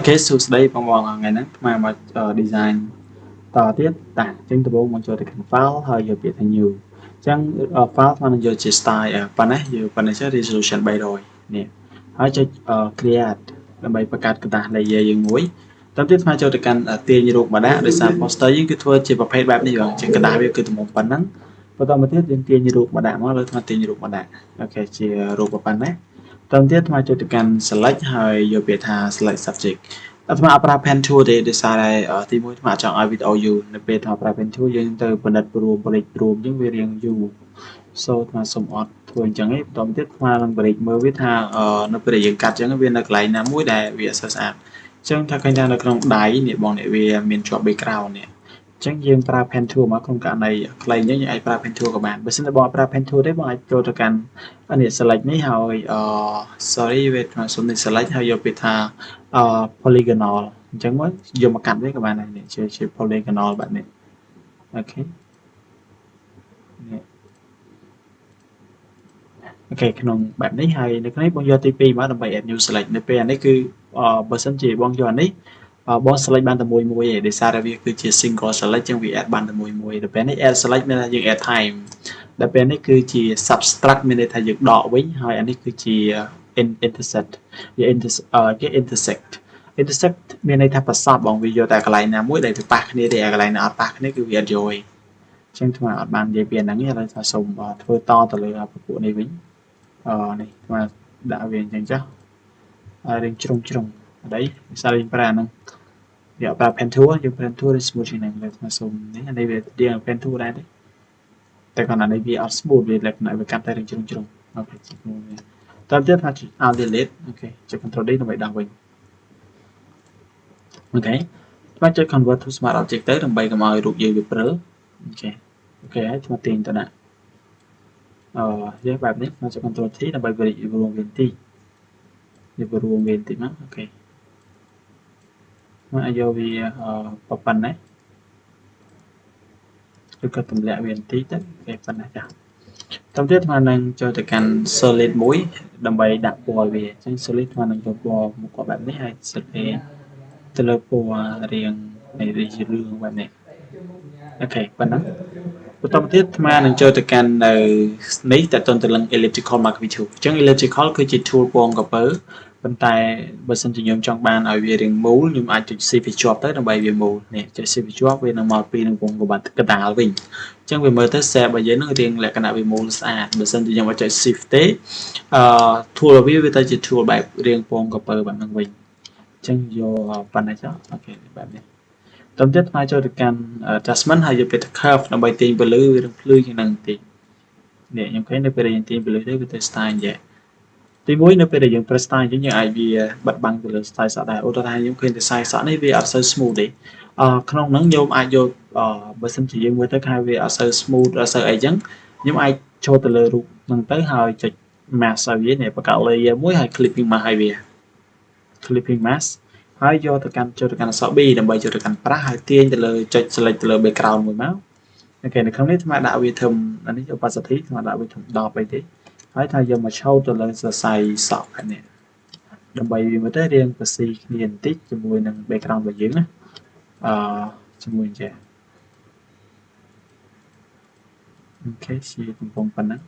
Cái sự đấy bằng bằng ngày nắng mà design tỏ tiết tả trên tờ bộ cho thành file hơi giờ bị thành nhiều chẳng file mà giờ chỉ style phần này giờ phần này sẽ resolution bay rồi nè hỏi cho create làm bàiประกาศกระดาษในเยี่ยงมุ้ยตามที่มาเจอกันเตียนรูปมาได้โดยสาร poster ยิ่งคือทัวร์จีประเภทแบบนี้อย่างเช่นกระดาษเรียกคือตัวมุมปันนั้นพอตอนมาเทียบยังเตียนรูปมาได้มาเลยมาเตียนรูปมาได้โอเคจีรูปปันนะตามที่มาเจอกัน select ให้โยเปียทา select subject อาตมาปราบแพนทูเดย์สายที่มุ่งมาจากไอวิดเอาอยู่ในเปตาปราบแพนทูยังเติมประดับรวมบริกรวมยังเวียงอยู่โซมาสมอดทวนจังไอ้ตอมเทียมาลังบริกเมื่อวิทาในประเดี๋ยวกัดจังเวียนนักไหลน้ำมุ้ยได้เวียสะอาดจังถ้าใครจะนักลงได้เนี่ยบอกเนี่ยเวียเมียนจอบเบกราวเนี่ยจังยังปราบแพนทูมาโครงการในใครยังไอปราบแพนทูกับบ้านเบอร์เซนต์บอกปราบแพนทูได้บอกไอโจทย์กันอันนี้สไลด์นี้เฮาsorry เวทมาสมในสไลด์เฮาโยปิทาpolygonal chẳng mới dùng một cạnh với các bạn này để chơi polygonal bạn này ok ok ក្នុងបែបនេះហើយនៅក្នុងនេះបងយកទី2មកដើម្បី add new select នៅពេលនេះគឺបើសិនជាបងយកអានេះបង select បានតែមួយឯងដោយសារតែវាគឺជា single select ចឹងវា add បានតែមួយដល់ពេលនេះ add select មានថាយើង add time ដល់ពេលនេះគឺជា subtract មានន័យថាយើងដកវិញហើយអានេះគឺជា intersect វា intersect intersect មានន័យថាប្រសពបងវាយកតែកន្លែងណាមួយដែលវាប៉ះគ្នាទេកន្លែងណាអត់ប៉ះគ្នាគឺវាអត់យកទេចឹងថ្មអត់បាននិយាយពីហ្នឹងទេឥឡូវថាសូមធ្វើតទៅលើពពួកនេះវិញនេះថ្មដាក់វាអញ្ចឹងចុះរៀងជ្រុងអីវិសាលរៀងប្រើហ្នឹងយកប្រើ pen tool យើង pen tool ឬ smooth ហ្នឹងលើថ្មសូមនេះអានេះវារៀង pen tool ដែរទេតែគាត់អានេះវាអត់ smooth វាលក្ខណៈវាកាត់តែរៀងជ្រុងអូខេតើទៀតថា alt delete អូខេចុច control D ដើម្បីដោះវិញអូខេបាទចុច convert to smart object ទៅដើម្បីកុំឲ្យរូបយើងវាព្រើអូខេហើយថ្មទាញទៅដាក់យើងបែបនេះមកចុច control T ដើម្បីវារួមវាទីមកអូខេមកឲ្យយកវាប៉ុណ្ណេះឬក៏ទម្លាក់វាទីទៅគេប៉ុណ្ណេះចាតាមទៀតថ្មនឹងចូលទៅកាន់ solid មួយដើម្បីដាក់ពណ៌វាអញ្ចឹង solid ថ្មនឹងចូលពណ៌មកបែបនេះហើយ selectទៅលើពណ៌រៀងនៃរឿងបែបនេះអូខេប៉ុណ្ណឹងបន្តទៀតអាត្មានឹងចូលទៅកាន់នៅនេះតើតើនឹង elliptical marquee tool អញ្ចឹង elliptical គឺជា tool ពងកពើប៉ុន្តែបើសិនជាខ្ញុំចង់បានឲ្យវារៀងមូលខ្ញុំអាចចុច shift ជាប់ទៅដើម្បីវាមូលនេះចុច shift ជាប់វានឹងមកពីនឹងពងកកដាលវិញអញ្ចឹងវាមើលទៅ shape របស់យើងនឹងរៀងលក្ខណៈវាមូលស្អាតបើសិនជាខ្ញុំអត់ចុច shift ទេtool របស់វាទៅជា tool បែបរៀងពងកពើបែបហ្នឹងវិញអញ្ចឹងយកប៉ុណ្ណេះចុះអូខេបែបនេះតើទៀតថ្មចូលទៅកាន់ adjustment ហើយយកទៅ curve ដើម្បីទាញពលឺវានឹងភ្លឺជាងនឹងតិចនេះខ្ញុំឃើញនៅពេលដែលយើងទាញពលឺទៅវាទៅ style យ៉ាងទីមួយនៅពេលដែលយើង press style យើងអាចវាបិទបាំងទៅលើ style សក់ដែរឧទាហរណ៍ខ្ញុំឃើញតែ style សក់នេះវាអត់សូវ smooth ទេក្នុងហ្នឹងខ្ញុំអាចយកបើសិនជាយើងមើលទៅថាវាអត់សូវ smooth អត់សូវអីចឹងខ្ញុំអាចចូលទៅលើរូបហ្នឹងទៅហើយចុច mask ឲ្យវានេះបង្កើត layer មួយហើយ clipping mask ឲ្យវា clipping mask ហើយយកទៅកាន់ចូលទៅកាន់អក្សរ B ដើម្បីចូលទៅកាន់ប្រាស់ហើយទាញទៅលើចុច select ទៅលើ background មួយមកអូខេនៅក្នុងនេះថ្មដាក់វាធំអានេះ opacity ថ្មដាក់វាធំ10អីទេហើយថាយកមកឆោតទៅលើសរសៃសក់នេះដើម្បីវាមើលទៅរៀងប្រស៊ីគ្នាបន្តិចជាមួយនឹង background របស់យើងណាជាមួយអញ្ចឹងអូខេជាកំពុងប៉ុណ្ណឹង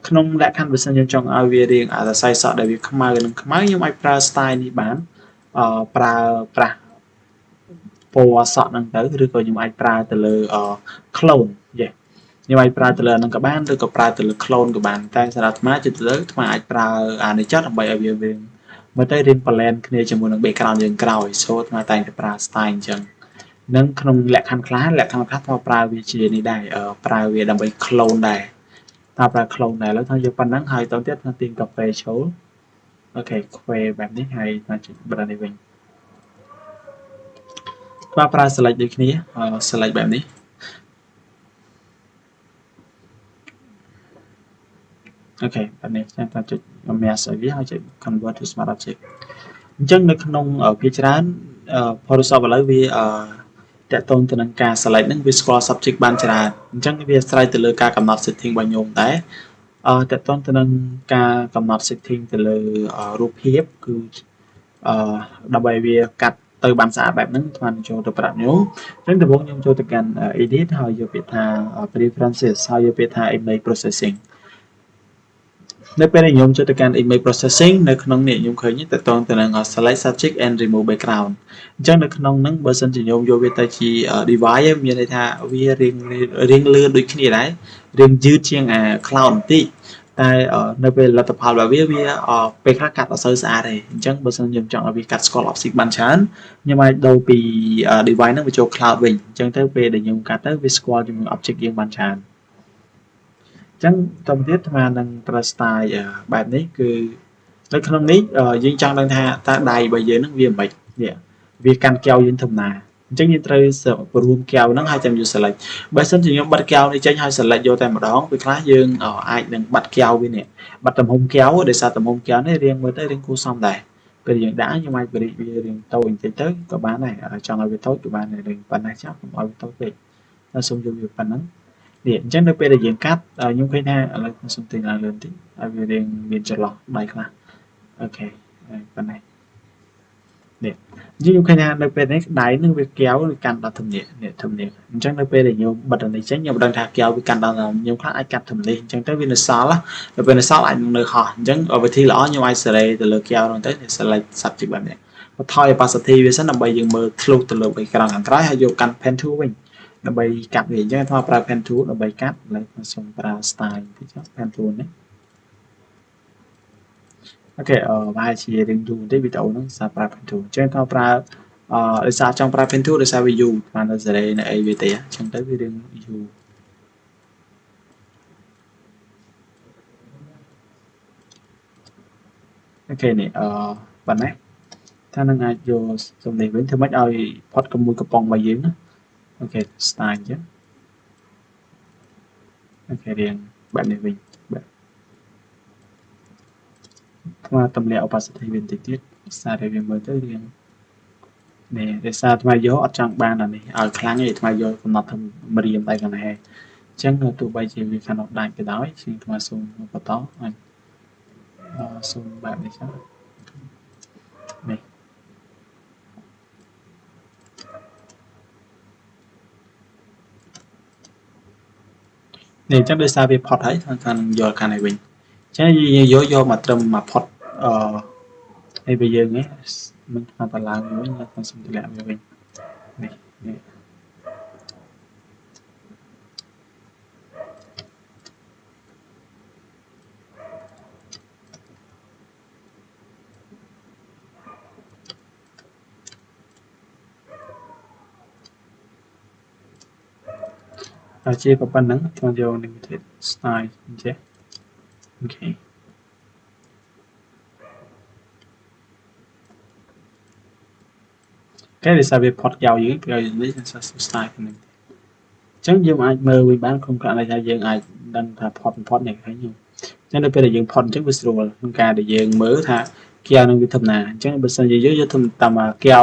ក្នុងលក្ខខណ្ឌបើសិនយើងចង់ឲ្យវារៀងអាសរសៃសក់ដែលវាខ្មៅនឹងខ្មៅខ្ញុំអាចប្រើ style នេះបានប្រើប្រាស់ពណ៌សក់ហ្នឹងទៅឬក៏ខ្ញុំអាចប្រើទៅលើ clone ខ្ញុំអាចប្រើទៅលើហ្នឹងក៏បានឬក៏ប្រើទៅលើ clone ក៏បានតែសម្រាប់អាត្មាជាទៅអាត្មាអាចប្រើអានេះចុះដើម្បីឲ្យវាមើលទៅរៀង balance គ្នាជាមួយនឹង background យើងក្រោយសូអាត្មាតែងតែប្រើ style អញ្ចឹងនឹងក្នុងលក្ខខណ្ឌខ្លះថ្មប្រើវាជានេះដែរប្រើវាដើម្បី clone ដែរប្រើ clone ដែរឥឡូវថាយកប៉ុណ្ណឹងហើយតទៅទៀតថាទាញកាហ្វេចូលអូខេខ្វេបែបនេះហើយថាចុចបិទនេះវិញប្រើ select ដូចគ្នា select បែបនេះអូខេបែបនេះចាំថាចុច mask ឲ្យវាហើយចុច convert to smart object អញ្ចឹងនៅក្នុងភាគច្រើន Photoshop ឥឡូវវាតកតងទៅនឹងការ select ហ្នឹងវាស្គាល់ subject បានច្រើនអញ្ចឹងវាអាស្រ័យទៅលើការកំណត់ setting របស់ខ្ញុំដែរតកតងទៅនឹងការកំណត់ setting ទៅលើរូបភាពគឺ đầm bày về cắt từ bản xãแบบnâng toàn cho được bạn nhớ đến từ vốn nhung cho thực hành edit hay cho việc thà preferences hay cho việc thà image processing នៅពេលដែលខ្ញុំចូលទៅកាន់ image processing នៅក្នុងនេះខ្ញុំឃើញតើតងទៅនឹង select subject and remove background អញ្ចឹងនៅក្នុងហ្នឹងបើសិនជាខ្ញុំយកវាទៅជា device មានន័យថាវារៀងលឿនដូចគ្នាដែររៀងយឺតជាងអា cloud បន្តិចតែនៅពេលលទ្ធផលរបស់វាពេលខ្លះកាត់អត់សូវស្អាតទេអញ្ចឹងបើសិនខ្ញុំចង់ឲ្យវាកាត់ស្គាល់ object បានច្រើនខ្ញុំអាចដូរពី device ហ្នឹងទៅចូល cloud វិញអញ្ចឹងទៅពេលដែលខ្ញុំកាត់ទៅវាស្គាល់ជាមួយ object យើងបានច្រើន ចឹងតទៅទៀតអាត្មានឹងប្រើ style បែបនេះគឺនៅក្នុងនេះយើងចង់ដឹងថាតើដៃរបស់យើងនឹងវាមិននេះវាកាន់កែវយើងធម្មតាអញ្ចឹងយើងត្រូវព្រមួមកែវហ្នឹងហើយចាំយក select បើសិនជាខ្ញុំបិទកែវនេះចេញហើយ select យកតែម្ដងពេលខ្លះយើងអាចនឹងបាត់កែវវានេះបាត់ទំហំកែវដោយសារទំហំកែវនេះរៀងមើលទៅរៀងគួរសមដែរពេលយើងដាក់ខ្ញុំអាចបរិចវារៀងតូចបន្តិចទៅក៏បានដែរចង់ឲ្យវាតូចក៏បានដែរប៉ុណ្ណាចោលកុំឲ្យវាតូចពេកតែសូមយកវាប៉ុណ្ណឹង នេះអញ្ចឹងនៅពេលដែលយើងកាត់ខ្ញុំឃើញថាឥឡូវខ្ញុំសុំទិញឡើងលឿនតិចឲ្យវារៀងមានចន្លោះដៃខ្លះអូខេប៉ុណ្ណេះនេះខ្ញុំឃើញថានៅពេលនេះដៃនឹងវាកែវវាកាន់ដល់ធំនេះធំនេះអញ្ចឹងនៅពេលដែលខ្ញុំបិទអានេះចេញខ្ញុំដឹងថាកែវវាកាន់ដល់ខ្ញុំខ្លះអាចកាត់ធំនេះអញ្ចឹងទៅវានៅសល់ដល់ពេលនៅសល់អាចនៅហោះអញ្ចឹងវិធីល្អខ្ញុំអាចសេរីទៅលើកែវនោះទៅ select subject បែបនេះបន្ថយ opacity វាសិនដើម្បីយើងមើលធ្លុះទៅលើ background ខាងក្រោយហើយយកកាន់ pen tool វិញ ដើម្បីកាត់វាអញ្ចឹងថាប្រើ pen tool ដើម្បីកាត់ឥឡូវខ្ញុំសូមប្រើ style តិច pen tool នេះអូខេប្រហែលជារៀងយូរបន្តិចវីដេអូហ្នឹងសារប្រើ pen tool អញ្ចឹងថាប្រើដោយសារចង់ប្រើ pen tool ដោយសារវាយូរបាននៅសេរីនៅអីវាទេអញ្ចឹងទៅវារៀងយូរអូខេនេះប៉ុណ្ណេះថានឹងអាចយកសំឡេងវិញធ្វើម៉េចឲ្យផុតកម្មួយកំប៉ុងរបស់យើងណាអូខេ style អញ្ចឹងអូខេរៀងបែបនេះវិញបាទថ្មតម្លាក់ opacity វាបន្តិចទៀតសារតែវាមើលទៅរៀងនេះដោយសារថ្មយកអត់ចង់បានអានេះឲ្យខ្លាំងទេថ្មយកកំណត់ធ្វើម្រាមដៃកណ្ដាលអញ្ចឹងទោះបីជាវាខាងនោះដាច់ក៏ដោយជាងថ្មសូមបន្តឲ្យសូមបែបនេះចឹងនេះនេះអញ្ចឹងដោយសារវាផុតហើយថានឹងយកខាងនេះវិញអញ្ចឹងយកមកត្រឹមមកផុតអីបើយើងនេះមិនថាតឡើងវិញខ្ញុំសូមតម្លាក់វាវិញនេះជាប៉ុណ្ណឹងខ្ញុំយកនឹងវិធី style អញ្ចឹងអូខេគេដោយសារវាផុតកៅយើងកៅនេះ style ហ្នឹងអញ្ចឹងយើងអាចមើលវិញបានក្នុងករណីថាយើងអាចដឹងថាផុតនេះឃើញអញ្ចឹងនៅពេលដែលយើងផុតអញ្ចឹងវាស្រួលក្នុងការដែលយើងមើលថាកៅនឹងវាធម្មតាអញ្ចឹងបើសិនជាយើងយកតាមកៅ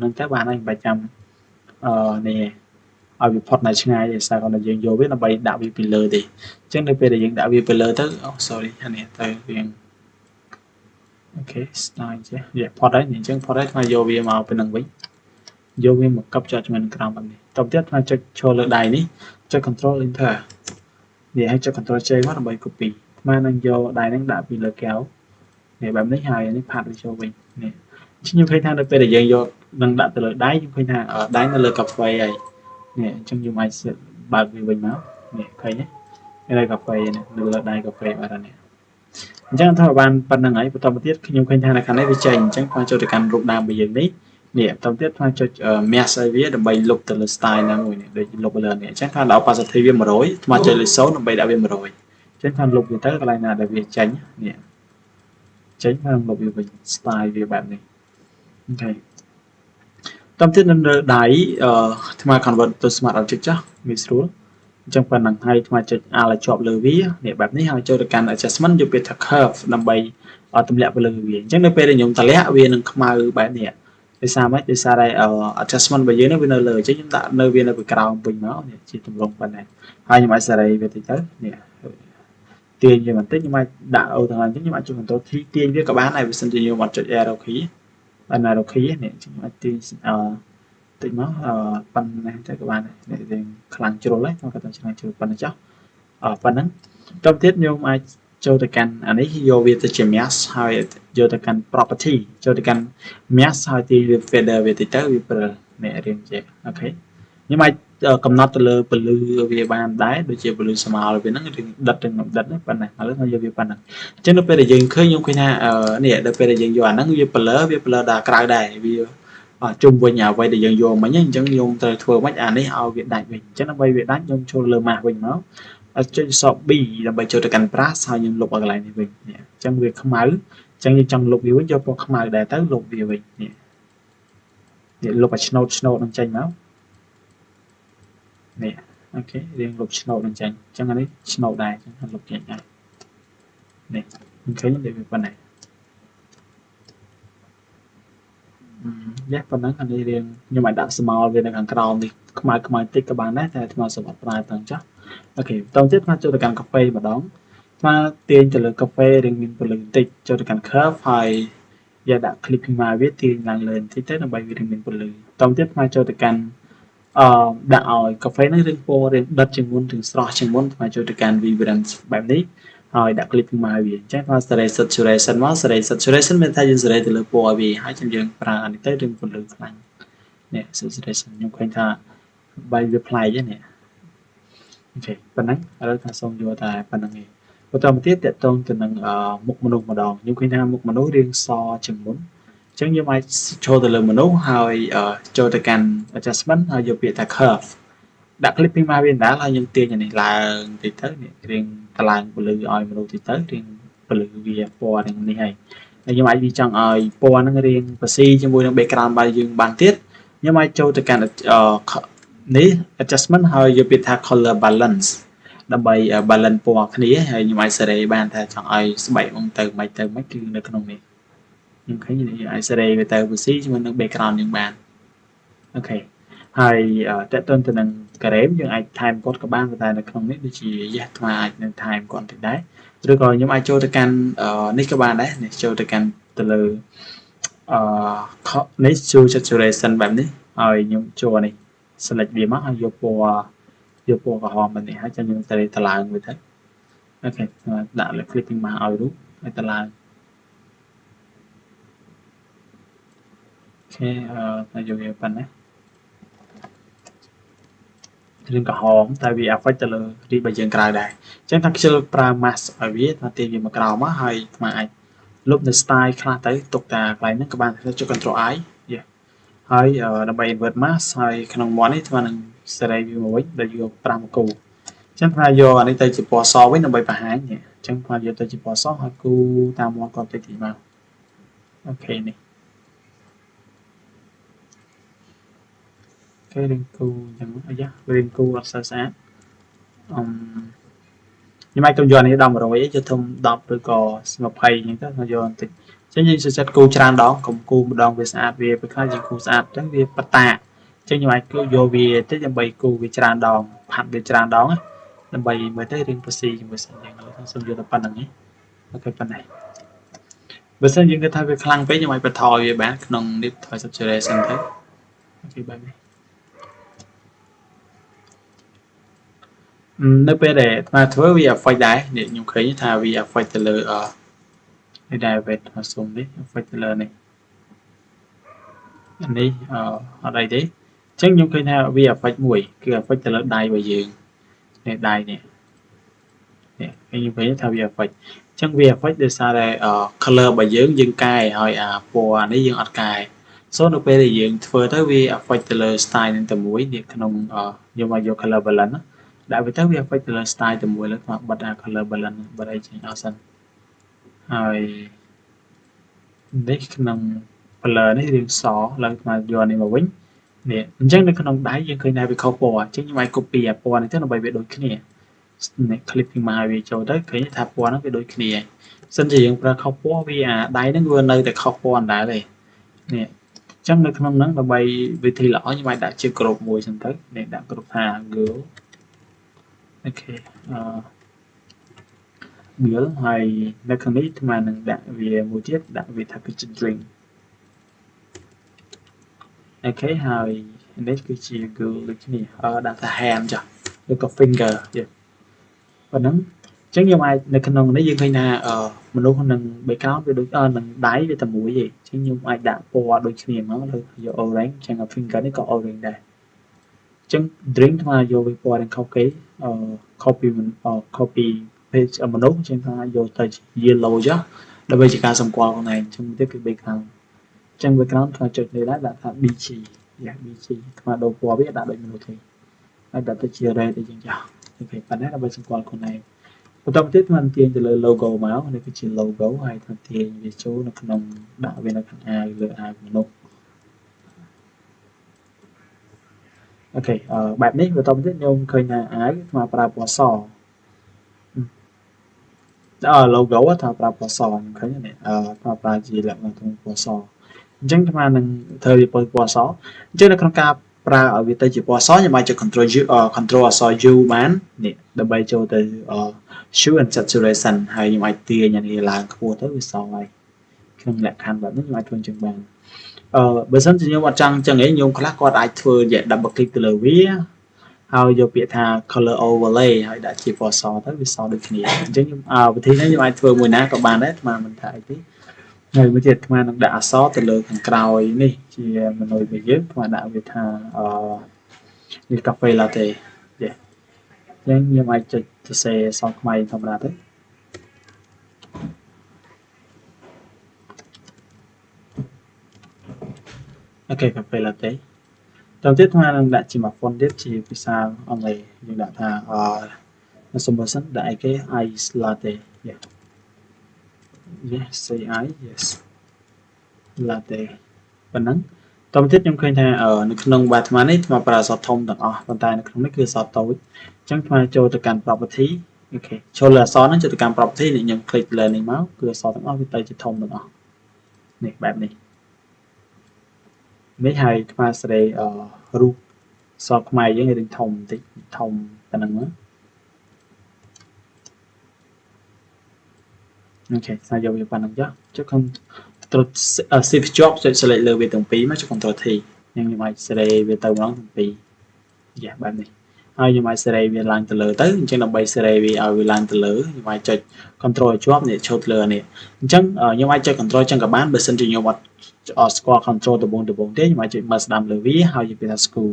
នឹងទៅបានហើយមិនបាច់ចាំនេះឲ្យវាផុតនៅឆ្ងាយដោយសារគាត់យើងយកវាដើម្បីដាក់វាពីលើទេអញ្ចឹងនៅពេលដែលយើងដាក់វាពីលើទៅអូ sorry អានេះទៅវាអូខេ style ចេះវាផុតហើយអញ្ចឹងផុតហើយថ្មយកវាមកពីនឹងវិញយកវាមកកប់ចោលជាមួយនឹងក្រោមបែបនេះតទៅទៀតថ្មចុចឈរលើដៃនេះចុច control enter នេះឲ្យចុច control J មកដើម្បី copy ថ្មនឹងយកដៃនឹងដាក់ពីលើកែវនេះបែបនេះហើយនេះផាត់វាចូលវិញនេះខ្ញុំឃើញថានៅពេលដែលយើងយកនឹងដាក់ទៅលើដៃខ្ញុំឃើញថាដៃនៅលើកាហ្វេហើយនេះអញ្ចឹងយើងអាចបើកវាវិញមកនេះឃើញទេនៅកាហ្វេនេះនៅលើដៃកាហ្វេបាទនេះអញ្ចឹងថាបានប៉ុណ្្នឹងហើយបន្តមកទៀតខ្ញុំឃើញថានៅខាងនេះវាចេញអញ្ចឹងខ្ញុំចូលទៅកាន់រូបដើមរបស់យើងនេះនេះបន្តទៀតខ្ញុំចុច mask ឲ្យវាដើម្បីលុបទៅលើ style ណាមួយនេះដូចលុបលើនេះអញ្ចឹងថាដល់ opacity វា100ខ្ញុំចុចលេខ0ដើម្បីដាក់វា100អញ្ចឹងខ្ញុំលុបវាទៅកន្លែងណាដែលវាចេញនេះចេញខ្ញុំលុបវាវិញ style វាបែបនេះអូខេតាមទៀតនៅដៃថ្ម convert ទៅ smart object ចាស់វាស្រួលអញ្ចឹងប៉ុណ្ណឹងហើយថ្មចុច alt ឲ្យជាប់លើវានេះបែបនេះហើយចូលទៅកាន់ adjustment យកពាក្យថា curve ដើម្បីទម្លាក់ទៅលើវាអញ្ចឹងនៅពេលដែលខ្ញុំតម្លាក់វានឹងខ្មៅបែបនេះដោយសារម៉េចដោយសារតែ adjustment របស់យើងវានៅលើអញ្ចឹងខ្ញុំដាក់នៅវានៅពីក្រោមវិញមកនេះជាទម្រង់ប៉ុណ្ណេះហើយខ្ញុំអាចសេរីវាតិចទៅនេះទាញវាបន្តិចខ្ញុំអាចដាក់អូទាំងអញ្ចឹងខ្ញុំអាចចុច control T ទាញវាក៏បានដែរបើសិនជាខ្ញុំអត់ចុច arrow key anarchy này chúng ta tí tí nó phần này cho các bạn này để khăn chịu lấy cho các bạn khăn chịu phần chắc phần nắng trong tiết nhưng ai cho được căn anh ấy vô việc từ chỉ mass hay vô được căn property cho được căn mass hay thì feather về thì tới về này riêng chứ ok nhưng mà cầm nát từ từ về bàn đáy đôi chia từ small về nó đặt trên đặt đấy phần này mà lúc nó vô về phần này chứ nó bây giờ dừng khơi nhưng khi nào này đây bây giờ dừng vô nó về plơ đã cài đài vì chung với nhà quay để dừng vô mà nhá chẳng dùng từ thừa mấy anh ấy ao việt đại mình chứ nó bay việt đánh trong cho lơ mạc mình nó trên Shopee là bây giờ cần press hay những lục ở lại này mình trong việc không máu chẳng như trong lục yếu cho không máu để tới lục vì mình lục ở snow đang tranh máu nè ok riêng lục snow đang tranh chẳng anh ấy snow đài chẳng lục nhẹ nhàng nè mình thấy những việc bên này giác phần nắng anh đi riêng nhưng mà đã small về hàng crown thì không ai tích các bạn đấy thì mà sẽ bắt bài tầng chắc ok tổng tiếp mà cho được cà phê mà đón mà tiền cho lượng cà phê riêng mình một lượng tích cho được curve hay giờ đã clipping mà viết tiền là lên thì tết là bởi vì mình một lượng tổng tiếp mà cho được đã ở cà phê nó riêng po riêng đất chừng muốnถึง straw chừng muốn mà cho được vibrance แบบนี้ rồi đã clipping mà vì chắc là saturation mà saturation mình thay vì từ lượng po vì hai chân dương pra anh tới riêng một lượng lạnh nè saturation nhưng quanh ta by reply chứ nè ok phần nắng ở đây ta xong vô tại phần năng này và trong tiếp để tôn từ năng một menu mà đòn nhưng khi nào một menu riêng so chừng muốn chẳng như mai cho từ lượng menu hay cho từ can adjustment hay vô việc ta curve đặt clipping mà bên đã là những tiền này là thì tới riêng ta làm của lượng oi menu thì tới riêng của lượng vì po này này nhưng mà vì chẳng po nó riêng và si cho môi background bao dương bàn tiết nhưng mà cho từ canនេះ adjustment ហើយយកពាក្យថា color balance ដើម្បី balance ពណ៌គ្នាហើយខ្ញុំអាចសេរីបានថាចង់ឲ្យស្បែកមកទៅមិនគឺនៅក្នុងនេះខ្ញុំឃើញអាចសេរីទៅពស៊ីជាមួយនឹង background យើងបានអូខេហើយតើតើទៅនឹងការ៉េមយើងអាចថែមគាត់ក៏បានតែនៅក្នុងនេះដូចជាយ៉ាថ្មអាចនឹងថែមគាត់តិចដែរឬក៏ខ្ញុំអាចចូលទៅកាន់នេះក៏បានដែរនេះចូលទៅកាន់ទៅលើនេះ saturation បែបនេះហើយខ្ញុំចូលនេះ select វាមកហើយយកពណ៌ក្រហមនេះហើយចាំយើងទៅតឡើងវាទៅអូខេដាក់លើ clipping មកឲ្យរូបហើយតឡើងអូខេតែយកវាប៉ុណ្ណារឿងក្រហមតែវា affect ទៅលើរីបើយើងក្រៅដែរអញ្ចឹងថាខ្ជិលប្រើ mask ឲ្យវាថាទាញវាមកក្រៅមកហើយស្មើអាចលុបនៅ style ខ្លះទៅទុកតាកន្លែងហ្នឹងក៏បានចុច control I ហើយដើម្បី invert mask ហើយក្នុងមាត់នេះស្មើនឹងសេរីវាមកវិញដែលយក5គូអញ្ចឹងថាយកអានេះទៅជាពណ៌សវិញដើម្បីបង្ហាញអញ្ចឹងថាយកទៅជាពណ៌សហើយគូតាមមាត់គាត់ទៅទីមកអូខេនេះគេរៀងគូអញ្ចឹងអាយ៉ារៀងគូអត់សូវស្អាតខ្ញុំអាចទៅយកនេះដល់100យកធំ10ឬក៏20អញ្ចឹងទៅយកបន្តិចអញ្ចឹងយើងសិតគូច្រើនដងកុំគូម្ដងវាស្អាតវាពេលខ្លះយើងគូស្អាតទៅវាបតាអញ្ចឹងខ្ញុំអាចគូយកវាតិចដើម្បីគូវាច្រើនដងផាត់វាច្រើនដងដើម្បីមើលទៅរៀងប្រស៊ីជាមួយសិនយ៉ាងឥឡូវសូមយកទៅប៉ុណ្្នឹងនេះអូខេប៉ុណ្ណេះបើសិនយើងគិតថាវាខ្លាំងពេកខ្ញុំអាចបន្ថយវាបានក្នុងនេះថយ saturation ទៅអូខេបែបនេះនៅពេលដែលអាធ្វើវា affect ដែរនេះខ្ញុំឃើញថាវា affect ទៅលើនេះដែរវេទមកសុំនេះ affect ទៅលើនេះនេះអត់អីទេអញ្ចឹងខ្ញុំឃើញថាវា affect មួយគឺ affect ទៅលើដៃរបស់យើងនេះដៃនេះខ្ញុំឃើញថាវា affect អញ្ចឹងវា affect ដោយសារតែ color របស់យើងកែហើយពណ៌នេះយើងអត់កែសូនៅពេលដែលយើងធ្វើទៅវា affect ទៅលើ style នឹងតែមួយនេះក្នុងយើងមកយក color balance ដាក់វាទៅវា affect ទៅលើ style តែមួយលើមកបិទអា color balance បិទអីចេញអស់សិនហើយនេះក្នុង color នេះរៀងសឡើងមកយកនេះមកវិញនេះអញ្ចឹងនៅក្នុងដៃយើងឃើញថាវាខុសពណ៌អញ្ចឹងខ្ញុំអាច copy អាពណ៌នេះទៅដើម្បីវាដូចគ្នានេះ clipping មកឲ្យវាចូលទៅឃើញថាពណ៌ហ្នឹងវាដូចគ្នាសិនជាយើងប្រើខុសពណ៌វាអាដៃហ្នឹងវានៅតែខុសពណ៌ដែរទេនេះអញ្ចឹងនៅក្នុងហ្នឹងដើម្បីវិធីល្អខ្ញុំអាចដាក់ជា group មួយសិនទៅនេះដាក់ group ថា girl អូខេgirl ហើយនៅខាងនេះអាត្មានឹងដាក់វាមួយទៀតដាក់វាថាគឺជា drink okហើយនេះគឺជាគឺដូចគ្នាដាក់ថា hand ចុះឬក៏ finger ទៀតប៉ុណ្ណឹងអញ្ចឹងយើងអាចនៅក្នុងនេះយើងឃើញថាមនុស្សនឹង background វាដូចនឹងដៃវាតែមួយទេអញ្ចឹងខ្ញុំអាចដាក់ពណ៌ដូចគ្នាមកលើយក orange អញ្ចឹង finger នេះក៏ orange ដែរអញ្ចឹង drink ថាយកវាពណ៌នឹង copy copy page មនុស្សអញ្ចឹងថាយកទៅ yellow ចុះដើម្បីជាការសម្គាល់ខ្លួនឯងអញ្ចឹងទៀតគឺ background អញ្ចឹង background ថាចុចនេះដែរដាក់ថា bg bg ថ្មដូរពណ៌វាដាក់ដូចមនុស្សទេហើយដាក់ទៅជា red អីចឹងចុះអូខេប៉ុណ្ណេះដើម្បីសម្គាល់ខ្លួនឯងបន្តទៀតថ្មទាញទៅលើ logo មកនេះគឺជា logo ហើយថ្មទាញវាចូលនៅក្នុងដាក់វានៅខាងអាវលើអាវមនុស្សអូខេបែបនេះបន្តទៀតខ្ញុំឃើញថាអាវថ្មប្រើពណ៌សlogo ថ្មប្រើពណ៌សខ្ញុំឃើញនេះថ្មប្រើជាលក្ខណៈពណ៌សអញ្ចឹងថ្មនឹងធ្វើវាពណ៌សអញ្ចឹងនៅក្នុងការប្រើឲ្យវាទៅជាពណ៌សខ្ញុំអាចចុច control អក្សរ U បាននេះដើម្បីចូលទៅ hue and saturation ហើយខ្ញុំអាចទាញអានេះឡើងខ្ពស់ទៅវាសហើយក្នុងលក្ខខណ្ឌបែបនេះខ្ញុំអាចធ្វើអញ្ចឹងបានបើសិនជាខ្ញុំអត់ចង់អញ្ចឹងឯងខ្ញុំខ្លះគាត់អាចធ្វើ double click ទៅលើវាហើយយកពាក្យថា color overlay ហើយដាក់ជាពណ៌សទៅវាសដូចគ្នាអញ្ចឹងខ្ញុំវិធីនេះខ្ញុំអាចធ្វើមួយណាក៏បានដែរស្មើមិនថាអីទេហើយមួយទៀតស្មើនឹងដាក់អក្សរទៅលើខាងក្រោយនេះជាមនុស្សរបស់យើងស្មើដាក់វាថានេះ cafe latte យេអញ្ចឹងខ្ញុំអាចចុចសរសេរអក្សរខ្មែរធម្មតាទៅអូខេ cafe latte តទៅទៀតស្មើនឹងដាក់ជា font ទៀតជាភាសាអង់គ្លេសយើងដាក់ថាសុំបើសិនដាក់អីគេ ice latte yes say I yes latte ប៉ុណ្ណឹងតទៅទៀតខ្ញុំឃើញថានៅក្នុងបាអាត្មានេះអាត្មាប្រើអក្សរធំទាំងអស់ប៉ុន្តែនៅក្នុងនេះគឺអក្សរតូចអញ្ចឹងអាត្មាចូលទៅកាន់ property អូខេចូលលើអក្សរហ្នឹងចូលទៅកាន់ property នេះខ្ញុំ click លើនេះមកគឺអក្សរទាំងអស់វាទៅជាធំទាំងអស់នេះបែបនេះនេះហើយអាត្មាសេរីរូបអក្សរខ្មែរយើងរៀងធំបន្តិចធំប៉ុណ្ណឹងមកអូខេស្អាតយកវាប៉ុណ្ណឹងចុះ Control Shift ជាប់ចុច select លើវាទាំងពីរមកចុច Control T ខ្ញុំអាចសេរីវាទៅម្ដងទាំងពីរយ៉ាបែបនេះហើយខ្ញុំអាចសេរីវាឡើងទៅលើទៅអញ្ចឹងដើម្បីសេរីវាឲ្យវាឡើងទៅលើខ្ញុំអាចចុច Control ឲ្យជាប់នេះឈប់លើនេះអញ្ចឹងខ្ញុំអាចចុច Control ចឹងក៏បានបើសិនជាខ្ញុំអត់ស្គាល់ Control ដំបូងទេខ្ញុំអាចចុច មើលស្ដាំលើវាហើយនិយាយថា screw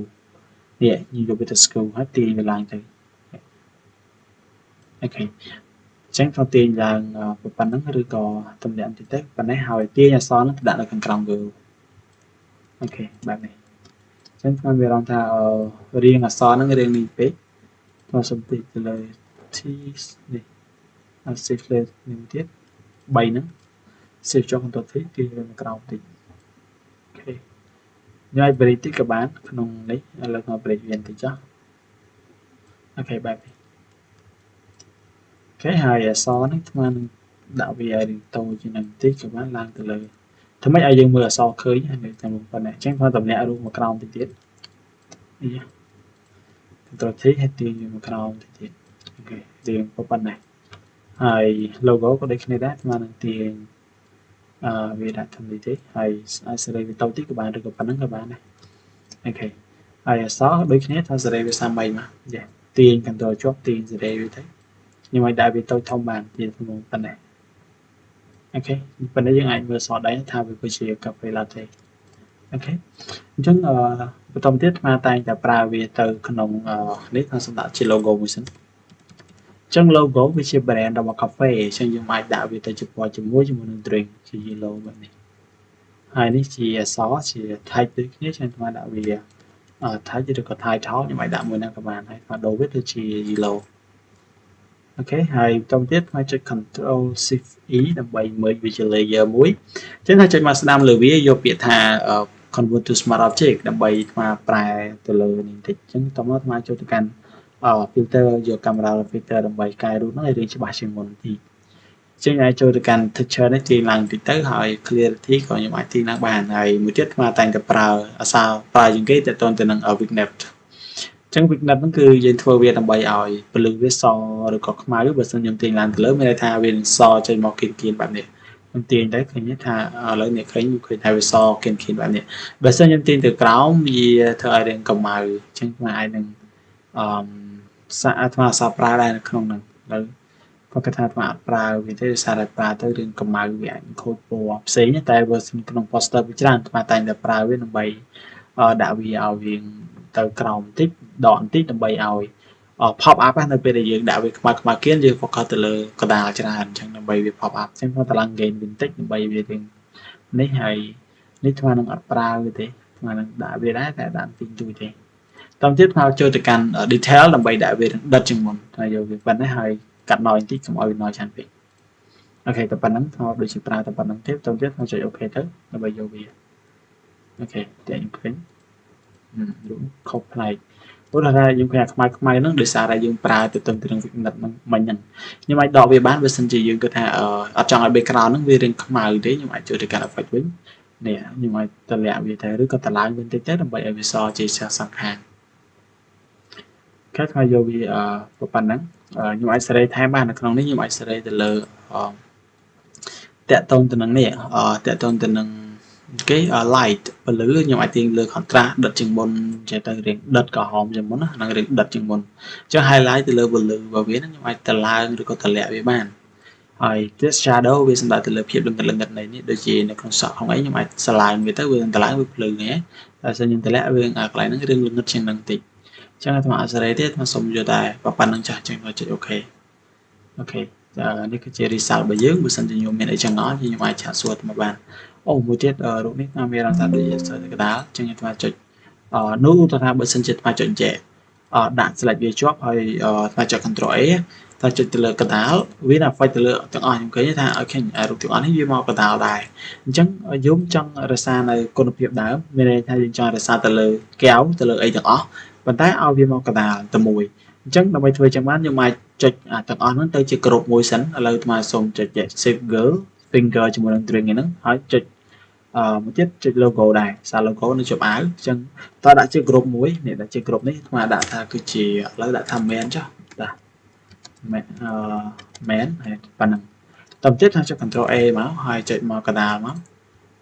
នេះខ្ញុំយកវាទៅ screw ហើយទាញវាឡើងទៅអូខេអញ្ចឹងក៏ទាញឡើងប៉ុណ្ណឹងឬក៏ទម្លាក់បន្តិចទៅប៉ុណ្ណេះហើយទាញអក្សរហ្នឹងដាក់នៅខាងក្រោមវាអូខេបែបនេះអញ្ចឹងខ្ញុំវារងថារៀងអក្សរហ្នឹងរៀងនេះពេកខ្ញុំសុំតិចទៅលើ T នេះអត់ shift លើនេះទៀត3ហ្នឹង shift ចុច Control T ទាញវាមកក្រោមតិចអូខេខ្ញុំអាច break តិចក៏បានក្នុងនេះឥឡូវខ្ញុំ break វាបន្តិចចុះអូខេបែបនេះអូខេហើយអក្សរនេះស្មើនឹងដាក់វាឲ្យតូចជាងនឹងតិចក៏បានឡើងទៅលើធ្វើម៉េចឲ្យយើងមើលអក្សរឃើញហើយតែប៉ុណ្ណេះអញ្ចឹងខ្ញុំតម្លាក់រូបមកក្រោមតិចទៀតនេះ Control T ហើយទាញវាមកក្រោមតិចទៀតអូខេរៀងប៉ុណ្ណេះហើយ logo ក៏ដូចគ្នាដែរស្មើនឹងទាញវាដាក់ធំតិចទេហើយអាចសេរីវាតូចតិចក៏បានឬក៏ប៉ុណ្ណឹងក៏បានដែរអូខេហើយអក្សរដូចគ្នាថាសេរីវា33មកយ៉ាទាញ Control ជាប់ទាញសេរីវាទៅខ្ញុំឲ្យដាក់វាតូចធំបានជាប៉ុណ្ណេះអូខេប៉ុន្តែយើងអាចមើលសតដែរថាវាគឺជា cafe latte អូខេអញ្ចឹងបន្តទៀតអាតែងតែប្រើវាទៅក្នុងនេះថាសម្រាប់ជា logo មួយសិនអញ្ចឹង logo វាជា brand របស់ cafe អញ្ចឹងយើងអាចដាក់វាទៅជាពណ៌ជាមួយនឹង drink ជា yellow បែបនេះហើយនេះជាអក្សរជា type ដូចគ្នាចឹងអាដាក់វាtype ឬក៏ title ខ្ញុំអាចដាក់មួយណាក៏បានហើយដូរវាទៅជា yellowអូខេហើយបន្តទៀតខ្ញុំចុច Control Shift E ដើម្បីមើលវាជា layer មួយអញ្ចឹងថាចុចមកស្ដាំលើវាយកពាក្យថា convert to smart object ដើម្បីស្មាប្រែទៅលើនេះបន្តិចអញ្ចឹងតោះមកស្មាចូលទៅកាន់filter យកកាមេរ៉ា filter ដើម្បីកែរូបហ្នឹងឲ្យរៀងច្បាស់ជាងមុនទីអញ្ចឹងអាចចូលទៅកាន់ texture នេះទាញឡើងបន្តិចទៅហើយ clarity ក៏ខ្ញុំអាចទាញឡើងបានហើយមួយទៀតស្មាតែងតែប្រើអក្សរប្រើជាងគេទៅទៅនឹង vignette អញ្ចឹង vignette ហ្នឹងគឺយើងធ្វើវាដើម្បីឲ្យពលឺវាសឬក៏ខ្មៅបើសិនខ្ញុំទាញឡើងទៅលើមានន័យថាវានឹងសចេញមកគៀនបែបនេះ ខ្ញុំទាញទៅឃើញថាឥឡូវអ្នកឃើញថាវាសគៀនបែបនេះបើសិនខ្ញុំទាញទៅក្រោមវាធ្វើឲ្យរាងកម្ៅអញ្ចឹងខ្ញុំអាចនឹងសាក់អាត្មាអសប្រើដែរនៅក្នុងហ្នឹងឥឡូវគាត់ថាអាត្មាអត់ប្រើវាទេសារតែប្រើទៅរឿងកម្ៅវាអាចខូចពណ៌ផ្សេងតែ version ក្នុង poster វាច្រើនអាត្មាតែងតែប្រើវាដើម្បីដាក់វាឲ្យវាទៅក្រោមបន្តិចដកបន្តិចដើម្បីឲ្យ pop up នៅពេលដែលយើងដាក់វាខ្មៅខ្មៅគៀនយើង focus ទៅលើកដាលច្រើនអញ្ចឹងដើម្បីវា pop up អញ្ចឹងគាត់តម្លឹង gain បន្តិចដើម្បីវាទាំងនេះហើយនេះថ្មនឹងអត់ប្រើវាទេថ្មនឹងដាក់វាដែរតែដាក់បន្តិចតួចទេតាមទៀតមកចូលទៅកាន់ detail ដើម្បីដាក់វាដិតជាងមុនហើយយកវាប៉ុណ្ណេះហើយកាត់ណយបន្តិចកុំឲ្យវាណយច្រើនពេកអូខេតែប៉ុណ្្នឹងថ្មដូចជាប្រើតែប៉ុណ្្នឹងទេតាមទៀតមកចុច OK ទៅដើម្បីយកវាអូខេតែខ្ញុំឃើញខុសប្លែកព្រោះថាយើងឃើញអាខ្មៅហ្នឹងដោយសារតែយើងប្រើទៅទៅនឹងវិនិច្ឆ័យហ្នឹងមិញហ្នឹងខ្ញុំអាចដកវាបានបើសិនជាយើងគិតថាអត់ចង់ឲ្យ background ហ្នឹងវារាងខ្មៅទេខ្ញុំអាចចូលទៅកាន់ effect វិញនេះខ្ញុំអាចតម្លាក់វាទៅឬក៏តម្លើងវាបន្តិចទៅដើម្បីឲ្យវាសជាសង្ខាងគេថាយកវាប៉ុណ្ណឹងខ្ញុំអាចសេរីថែមបាននៅក្នុងនេះខ្ញុំអាចសេរីទៅលើតាក់ទងទៅនឹងនេះតាក់ទងទៅនឹងគេ light ពលឺខ្ញុំអាចទាញលើ contrast ដិតជាងមុនចេះទៅរៀងដិតក្រហមជាងមុនណានឹងរៀងដិតជាងមុនអញ្ចឹង highlight ទៅលើពលឺរបស់វាខ្ញុំអាចតម្លើងឬក៏តម្លាក់វាបានហើយទៀត shadow វាសម្រាប់ទៅលើភាពលង្កត់នៃនេះដូចជានៅក្នុងសក់ក្នុងអីខ្ញុំអាចស្លាញវាទៅវាតម្លើងវាភ្លឺហ្នឹងតែបើខ្ញុំតម្លាក់វាកន្លែងហ្នឹងរឿងលងឹតជាងហ្នឹងតិចអញ្ចឹងអាត្មាអត់សេរីទេអាត្មាសុំយកតែប៉ុណ្្នឹងចាស់ចឹងមកចុច OK អូខេនេះគឺជា result របស់យើងបើសិនជាខ្ញុំមានអីចង់ដល់ខ្ញុំអាចឆាកសួរទៅបានអូមួយទៀតរូបនេះខ្ញុំមានអារម្មណ៍ថាដូចជាកដាលចឹងអាត្មាចុចនោះទៅថាបើសិនជាអាត្មាចុចចែកដាក់ select វាជាប់ហើយអាត្មាចុច Ctrl A តែចុចទៅលើកដាលវានឹង affect ទៅលើទាំងអស់ខ្ញុំឃើញថាអូខេរូបទាំងអស់នេះវាមកកដាលដែរអញ្ចឹងយើងចង់រក្សានៅគុណភាពដើមមានន័យថាយើងចង់រក្សាទៅលើកែវទៅលើអីទាំងអស់ប៉ុន្តែឲ្យវាមកកដាលតែមួយអញ្ចឹងដើម្បីធ្វើចឹងបានយើងអាចចុចទាំងអស់ហ្នឹងទៅជាក្រុមមួយសិនឥឡូវអាត្មាសូមចុច save girl finger ជាមួយនឹង string ហ្នឹងហើយចុចមួយទៀតចុច logo ដែរសារ logo នៅជាប់អាវអញ្ចឹងតើដាក់ជាក្រុមមួយនេះដាក់ជាក្រុមនេះអាត្មាដាក់ថាគឺជាឥឡូវដាក់ថា main ចុះបាទ main ហើយប៉ុណ្ណឹងតទៅទៀតថាចុច Ctrl A មកហើយចុចមកកដាលមក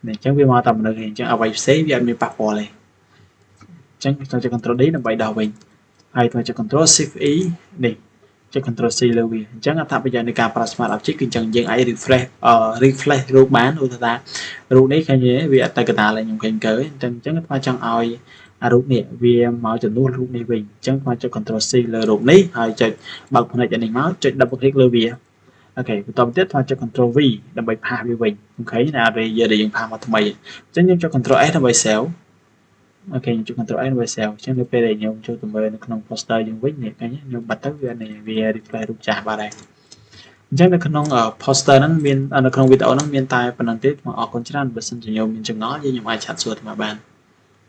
នេះអញ្ចឹងវាមកតែមនុស្សអញ្ចឹងអ្វីផ្សេងវាអត់មានប៉ះពាល់ទេអញ្ចឹងចុច Ctrl D ដើម្បីដោះវិញហើយទៅចុច Ctrl Shift E នេះចុច Ctrl C លើវាអញ្ចឹងអត្ថប្រយោជន៍នៃការប្រើ Smart Object គឺអញ្ចឹងយើងអាច refresh រូបបានឧទាហរណ៍រូបនេះឃើញវាអត់ទៅកណ្ដាលខ្ញុំឃើញកើអញ្ចឹងខ្ញុំចង់ឲ្យរូបនេះវាមកចំនួនរូបនេះវិញអញ្ចឹងខ្ញុំចុច Ctrl C លើរូបនេះហើយចុចបើកផ្នែកនេះមកចុច double click លើវាអូខេបន្តទៀតខ្ញុំចុច Ctrl V ដើម្បីផាសវាវិញអូខេណា layer ដែលយើងផាសមកថ្មីអញ្ចឹងខ្ញុំចុច Ctrl S ដើម្បី save អូខេខ្ញុំចុច Ctrl S ដើម្បី save អញ្ចឹងនៅពេលដែលខ្ញុំចូលទៅមើលនៅក្នុង poster យើងវិញនេះឃើញខ្ញុំបាត់ទៅវា replay រូបចាស់បាត់ហើយអញ្ចឹងនៅក្នុង poster ហ្នឹងមាននៅក្នុងវីដេអូហ្នឹងមានតែប៉ុណ្្នឹងទេអរគុណច្រើនបើសិនជាខ្ញុំមានចម្ងល់ខ្ញុំអាចឆាត់សួរទៅមកបាន